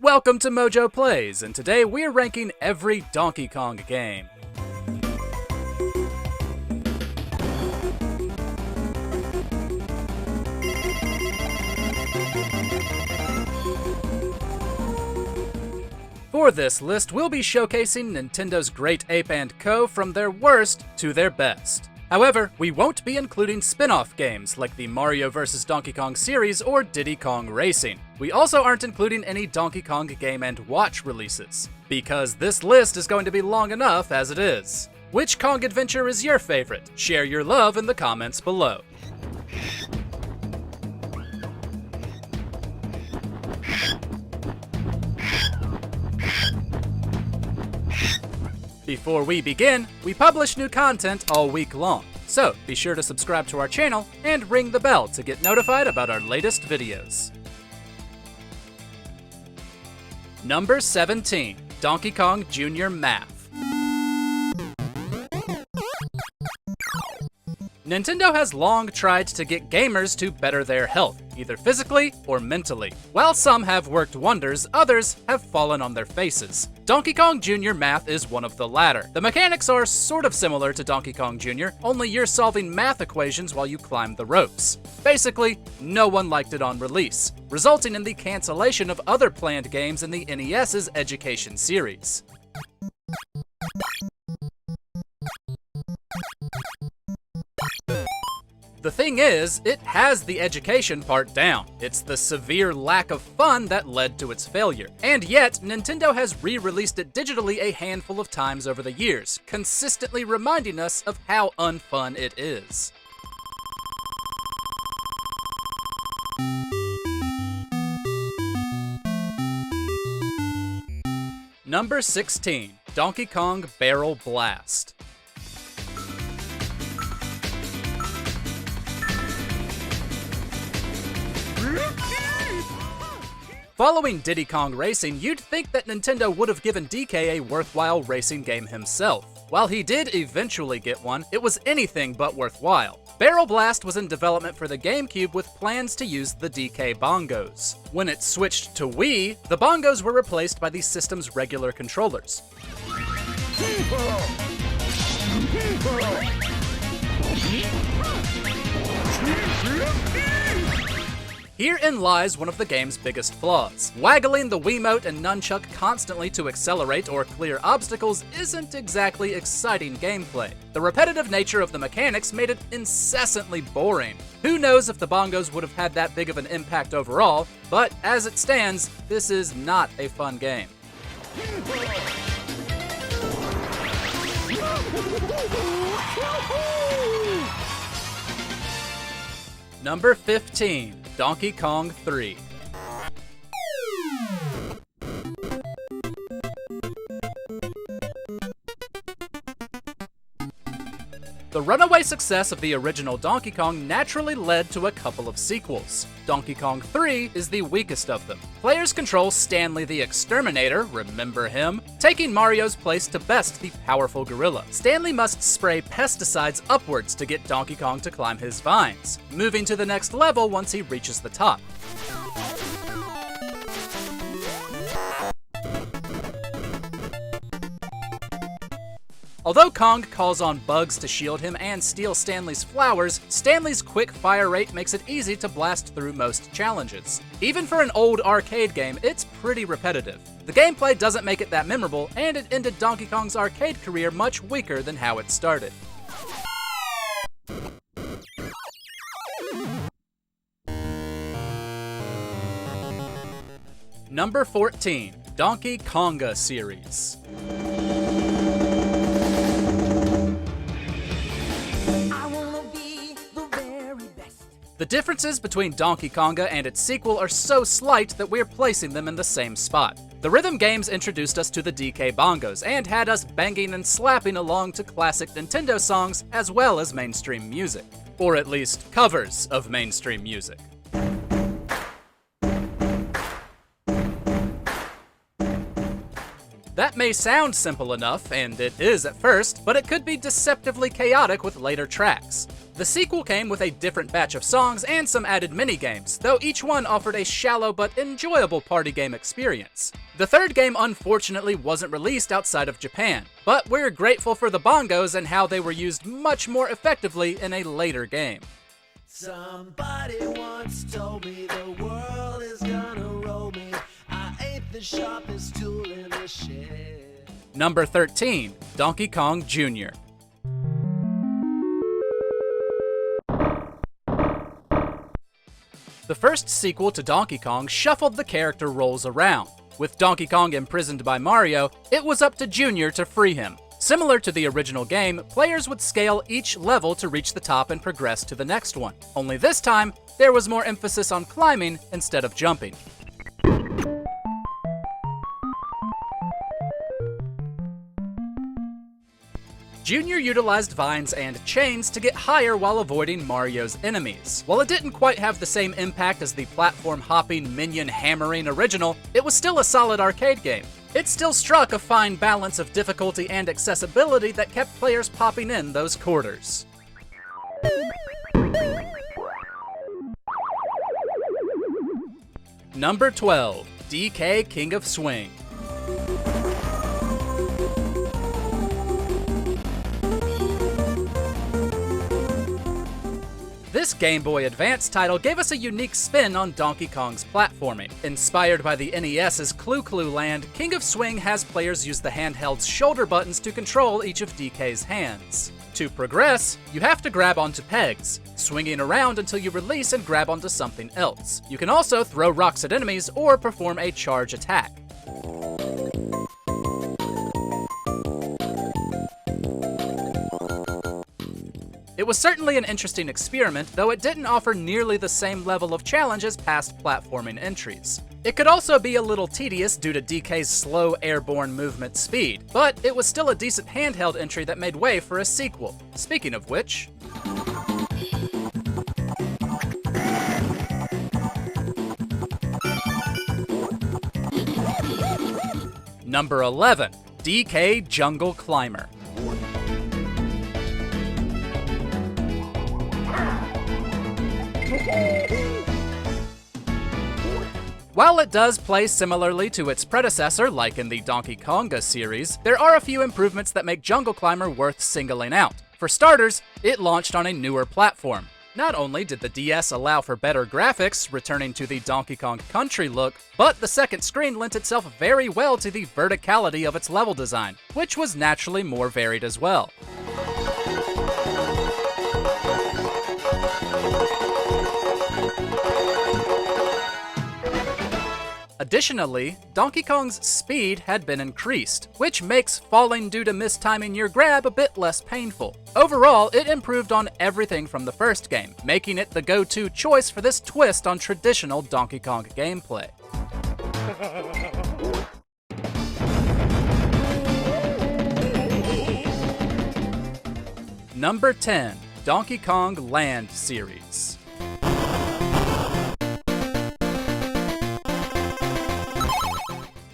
Welcome to MojoPlays, and today we're ranking every Donkey Kong game. For this list, we'll be showcasing Nintendo's Great Ape & Co. from their worst to their best. However, we won't be including spin-off games like the Mario vs. Donkey Kong series or Diddy Kong Racing. We also aren't including any Donkey Kong Game & Watch releases, because this list is going to be long enough as it is. Which Kong adventure is your favorite? Share your love in the comments below. Before we begin, we publish new content all week long, so be sure to subscribe to our channel and ring the bell to get notified about our latest videos. Number 17, Donkey Kong Jr. Math. Nintendo has long tried to get gamers to better their health, either physically or mentally. While some have worked wonders, others have fallen on their faces. Donkey Kong Jr. Math is one of the latter. The mechanics are sort of similar to Donkey Kong Jr., only you're solving math equations while you climb the ropes. Basically, no one liked it on release, resulting in the cancellation of other planned games in the NES's Education series. The thing is, it has the education part down. It's the severe lack of fun that led to its failure. And yet, Nintendo has re-released it digitally a handful of times over the years, consistently reminding us of how unfun it is. Number 16, Donkey Kong Barrel Blast. Following Diddy Kong Racing, you'd think that Nintendo would have given DK a worthwhile racing game himself. While he did eventually get one, it was anything but worthwhile. Barrel Blast was in development for the GameCube with plans to use the DK bongos. When it switched to Wii, the bongos were replaced by the system's regular controllers. Herein lies one of the game's biggest flaws. Waggling the Wiimote and nunchuck constantly to accelerate or clear obstacles isn't exactly exciting gameplay. The repetitive nature of the mechanics made it incessantly boring. Who knows if the bongos would have had that big of an impact overall, but as it stands, this is not a fun game. Number 15, Donkey Kong 3. The runaway success of the original Donkey Kong naturally led to a couple of sequels. Donkey Kong 3 is the weakest of them. Players control Stanley the Exterminator, remember him, taking Mario's place to best the powerful gorilla. Stanley must spray pesticides upwards to get Donkey Kong to climb his vines, moving to the next level once he reaches the top. Although Kong calls on bugs to shield him and steal Stanley's flowers, Stanley's quick fire rate makes it easy to blast through most challenges. Even for an old arcade game, it's pretty repetitive. The gameplay doesn't make it that memorable, and it ended Donkey Kong's arcade career much weaker than how it started. Number 14, Donkey Konga series. The differences between Donkey Konga and its sequel are so slight that we're placing them in the same spot. The rhythm games introduced us to the DK bongos and had us banging and slapping along to classic Nintendo songs as well as mainstream music. Or at least covers of mainstream music. That may sound simple enough, and it is at first, but it could be deceptively chaotic with later tracks. The sequel came with a different batch of songs and some added minigames, though each one offered a shallow but enjoyable party game experience. The third game unfortunately wasn't released outside of Japan, but we're grateful for the bongos and how they were used much more effectively in a later game. Somebody once told me the world is gonna roll me. I ain't the sharpest tool in the shed. Number 13, Donkey Kong Jr. The first sequel to Donkey Kong shuffled the character roles around. With Donkey Kong imprisoned by Mario, it was up to Jr. to free him. Similar to the original game, players would scale each level to reach the top and progress to the next one. Only this time, there was more emphasis on climbing instead of jumping. Junior utilized vines and chains to get higher while avoiding Mario's enemies. While it didn't quite have the same impact as the platform-hopping, minion-hammering original, it was still a solid arcade game. It still struck a fine balance of difficulty and accessibility that kept players popping in those quarters. Number 12, DK King of Swing. This Game Boy Advance title gave us a unique spin on Donkey Kong's platforming. Inspired by the NES's Clu Clu Land, King of Swing has players use the handheld's shoulder buttons to control each of DK's hands. To progress, you have to grab onto pegs, swinging around until you release and grab onto something else. You can also throw rocks at enemies or perform a charge attack. It was certainly an interesting experiment, though it didn't offer nearly the same level of challenge as past platforming entries. It could also be a little tedious due to DK's slow airborne movement speed, but it was still a decent handheld entry that made way for a sequel. Speaking of which... Number 11, DK Jungle Climber. While it does play similarly to its predecessor, like in the Donkey Konga series, there are a few improvements that make Jungle Climber worth singling out. For starters, it launched on a newer platform. Not only did the DS allow for better graphics, returning to the Donkey Kong Country look, but the second screen lent itself very well to the verticality of its level design, which was naturally more varied as well. Additionally, Donkey Kong's speed had been increased, which makes falling due to mistiming your grab a bit less painful. Overall, it improved on everything from the first game, making it the go-to choice for this twist on traditional Donkey Kong gameplay. Number 10, Donkey Kong Land Series.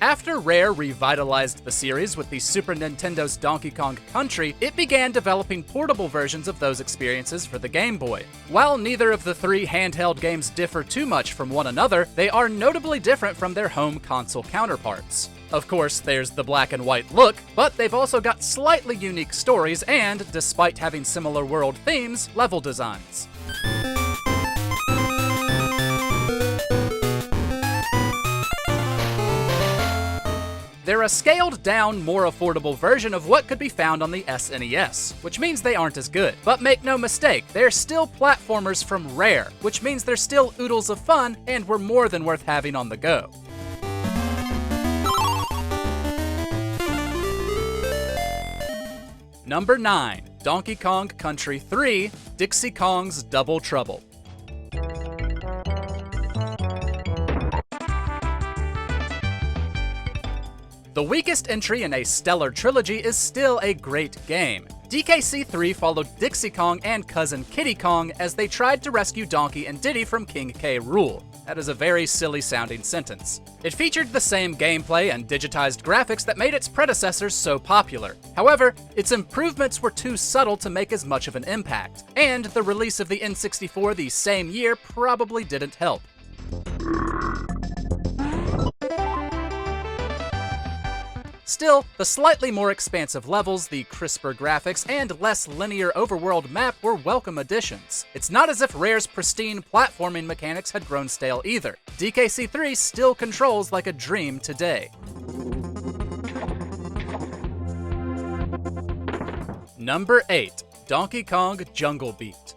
After Rare revitalized the series with the Super Nintendo's Donkey Kong Country, it began developing portable versions of those experiences for the Game Boy. While neither of the three handheld games differ too much from one another, they are notably different from their home console counterparts. Of course, there's the black and white look, but they've also got slightly unique stories and, despite having similar world themes, level designs. They're a scaled-down, more affordable version of what could be found on the SNES, which means they aren't as good. But make no mistake, they're still platformers from Rare, which means they're still oodles of fun and were more than worth having on the go. Number 9, Donkey Kong Country 3, Dixie Kong's Double Trouble. The weakest entry in a stellar trilogy is still a great game. DKC3 followed Dixie Kong and cousin Kiddy Kong as they tried to rescue Donkey and Diddy from King K. Rool. That is a very silly sounding sentence. It featured the same gameplay and digitized graphics that made its predecessors so popular. However, its improvements were too subtle to make as much of an impact, and the release of the N64 the same year probably didn't help. Still, the slightly more expansive levels, the crisper graphics, and less linear overworld map were welcome additions. It's not as if Rare's pristine platforming mechanics had grown stale either. DKC3 still controls like a dream today. Number 8. Donkey Kong Jungle Beat.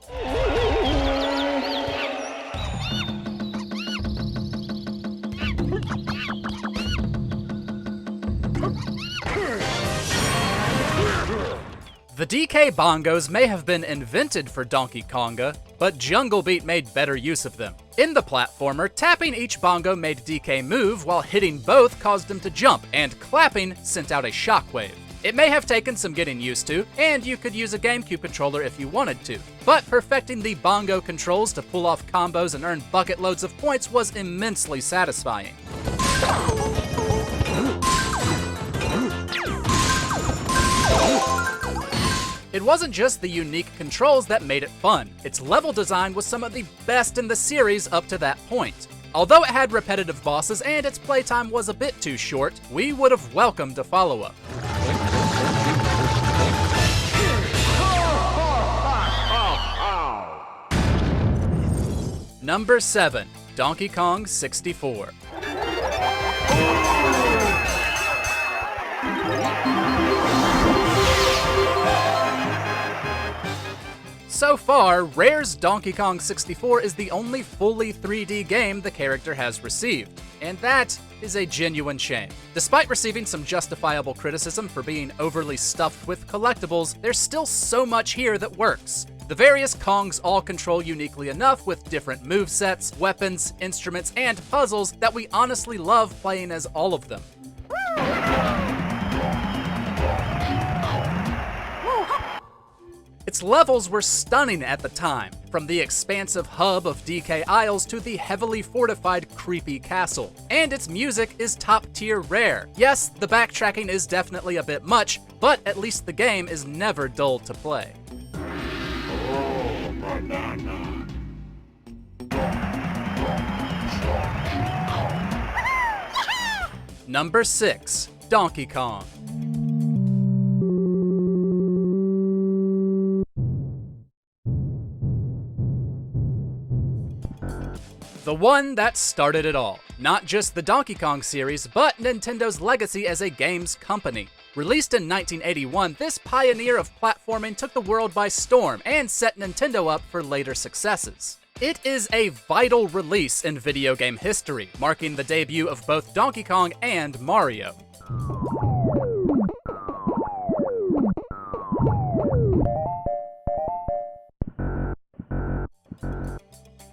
The DK bongos may have been invented for Donkey Konga, but Jungle Beat made better use of them. In the platformer, tapping each bongo made DK move, while hitting both caused him to jump, and clapping sent out a shockwave. It may have taken some getting used to, and you could use a GameCube controller if you wanted to, but perfecting the bongo controls to pull off combos and earn bucket loads of points was immensely satisfying. It wasn't just the unique controls that made it fun. Its level design was some of the best in the series up to that point. Although it had repetitive bosses and its playtime was a bit too short, we would have welcomed a follow-up. Number 7. Donkey Kong 64. So far, Rare's Donkey Kong 64 is the only fully 3D game the character has received, and that is a genuine shame. Despite receiving some justifiable criticism for being overly stuffed with collectibles, there's still so much here that works. The various Kongs all control uniquely enough with different movesets, weapons, instruments, and puzzles that we honestly love playing as all of them. Its levels were stunning at the time, from the expansive hub of DK Isles to the heavily fortified creepy castle. And its music is top-tier Rare. Yes, the backtracking is definitely a bit much, but at least the game is never dull to play. Oh, banana. Number 6. Donkey Kong. The one that started it all. Not just the Donkey Kong series, but Nintendo's legacy as a games company. Released in 1981, this pioneer of platforming took the world by storm and set Nintendo up for later successes. It is a vital release in video game history, marking the debut of both Donkey Kong and Mario.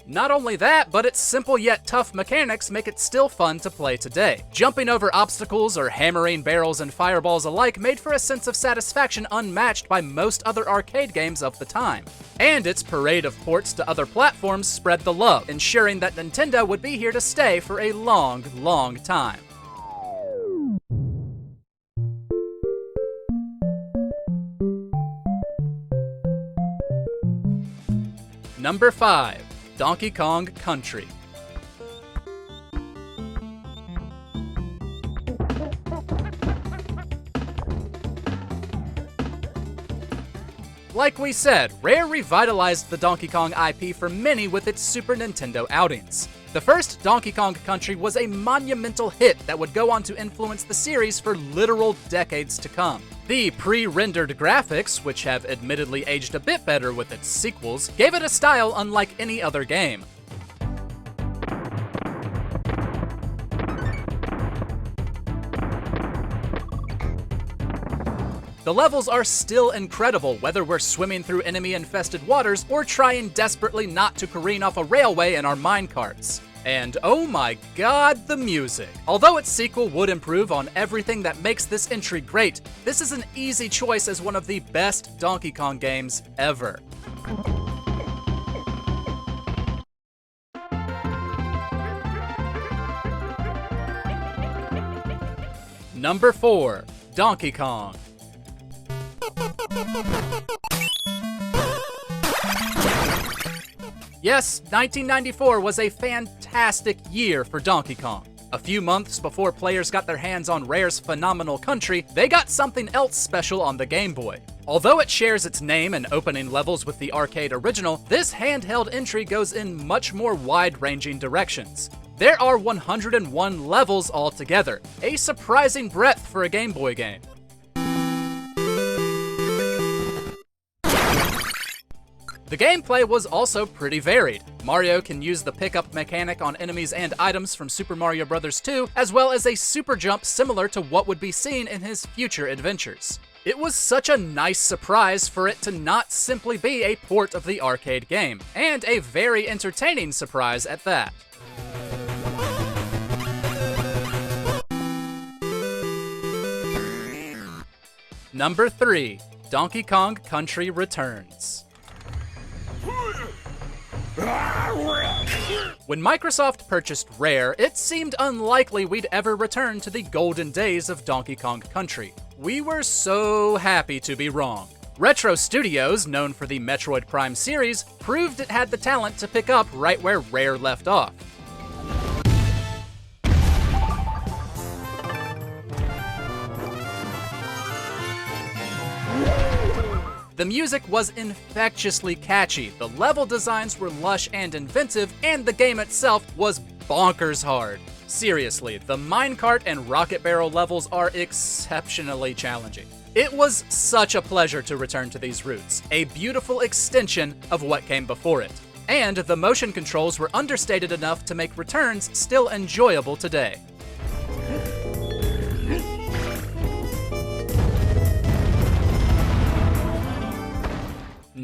Not only that, but its simple yet tough mechanics make it still fun to play today. Jumping over obstacles or hammering barrels and fireballs alike made for a sense of satisfaction unmatched by most other arcade games of the time. And its parade of ports to other platforms spread the love, ensuring that Nintendo would be here to stay for a long, long time. Number 5. Donkey Kong Country. Like we said, Rare revitalized the Donkey Kong IP for many with its Super Nintendo outings. The first Donkey Kong Country was a monumental hit that would go on to influence the series for literal decades to come. The pre-rendered graphics, which have admittedly aged a bit better with its sequels, gave it a style unlike any other game. The levels are still incredible, whether we're swimming through enemy-infested waters or trying desperately not to careen off a railway in our minecarts. And oh my god, the music! Although its sequel would improve on everything that makes this entry great, this is an easy choice as one of the best Donkey Kong games ever. Number 4. Donkey Kong. Yes, 1994 was a fantastic year for Donkey Kong. A few months before players got their hands on Rare's phenomenal Country, they got something else special on the Game Boy. Although it shares its name and opening levels with the arcade original, this handheld entry goes in much more wide-ranging directions. There are 101 levels altogether, a surprising breadth for a Game Boy game. The gameplay was also pretty varied. Mario can use the pickup mechanic on enemies and items from Super Mario Bros. 2, as well as a super jump similar to what would be seen in his future adventures. It was such a nice surprise for it to not simply be a port of the arcade game, and a very entertaining surprise at that. Number 3. Donkey Kong Country Returns. When Microsoft purchased Rare, it seemed unlikely we'd ever return to the golden days of Donkey Kong Country. We were so happy to be wrong. Retro Studios, known for the Metroid Prime series, proved it had the talent to pick up right where Rare left off. The music was infectiously catchy, the level designs were lush and inventive, and the game itself was bonkers hard. Seriously, the minecart and rocket barrel levels are exceptionally challenging. It was such a pleasure to return to these roots, a beautiful extension of what came before it. And the motion controls were understated enough to make returns still enjoyable today.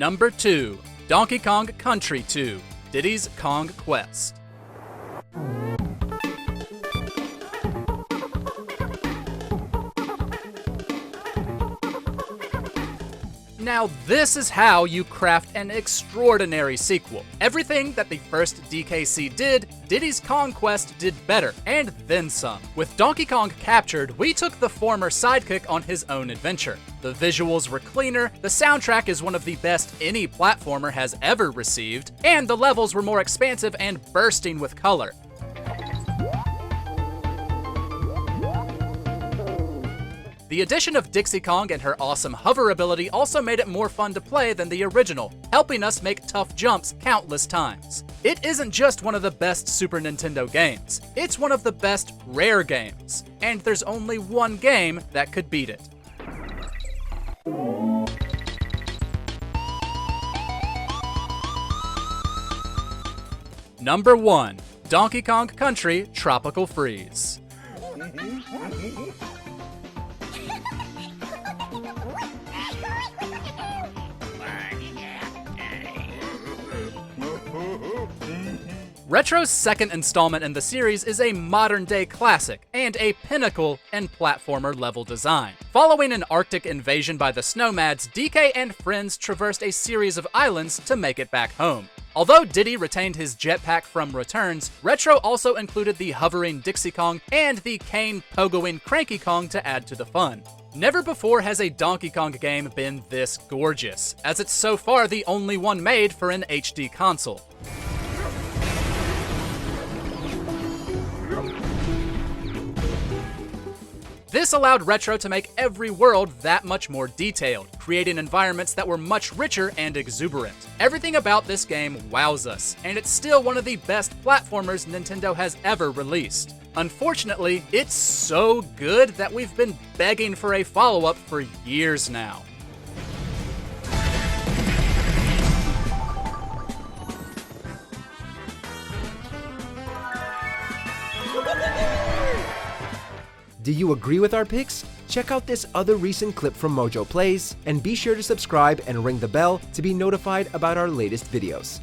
Number 2. Donkey Kong Country 2, Diddy's Kong Quest. Now this is how you craft an extraordinary sequel. Everything that the first DKC did, Diddy's Kong Quest did better, and then some. With Donkey Kong captured, we took the former sidekick on his own adventure. The visuals were cleaner, the soundtrack is one of the best any platformer has ever received, and the levels were more expansive and bursting with color. The addition of Dixie Kong and her awesome hover ability also made it more fun to play than the original, helping us make tough jumps countless times. It isn't just one of the best Super Nintendo games, it's one of the best Rare games, and there's only one game that could beat it. Number 1. Donkey Kong Country Tropical Freeze. Retro's second installment in the series is a modern-day classic and a pinnacle in platformer level design. Following an Arctic invasion by the Snowmads, DK and friends traversed a series of islands to make it back home. Although Diddy retained his jetpack from Returns, Retro also included the hovering Dixie Kong and the cane pogoing Cranky Kong to add to the fun. Never before has a Donkey Kong game been this gorgeous, as it's so far the only one made for an HD console. This allowed Retro to make every world that much more detailed, creating environments that were much richer and exuberant. Everything about this game wows us, and it's still one of the best platformers Nintendo has ever released. Unfortunately, it's so good that we've been begging for a follow-up for years now. Do you agree with our picks? Check out this other recent clip from MojoPlays, and be sure to subscribe and ring the bell to be notified about our latest videos.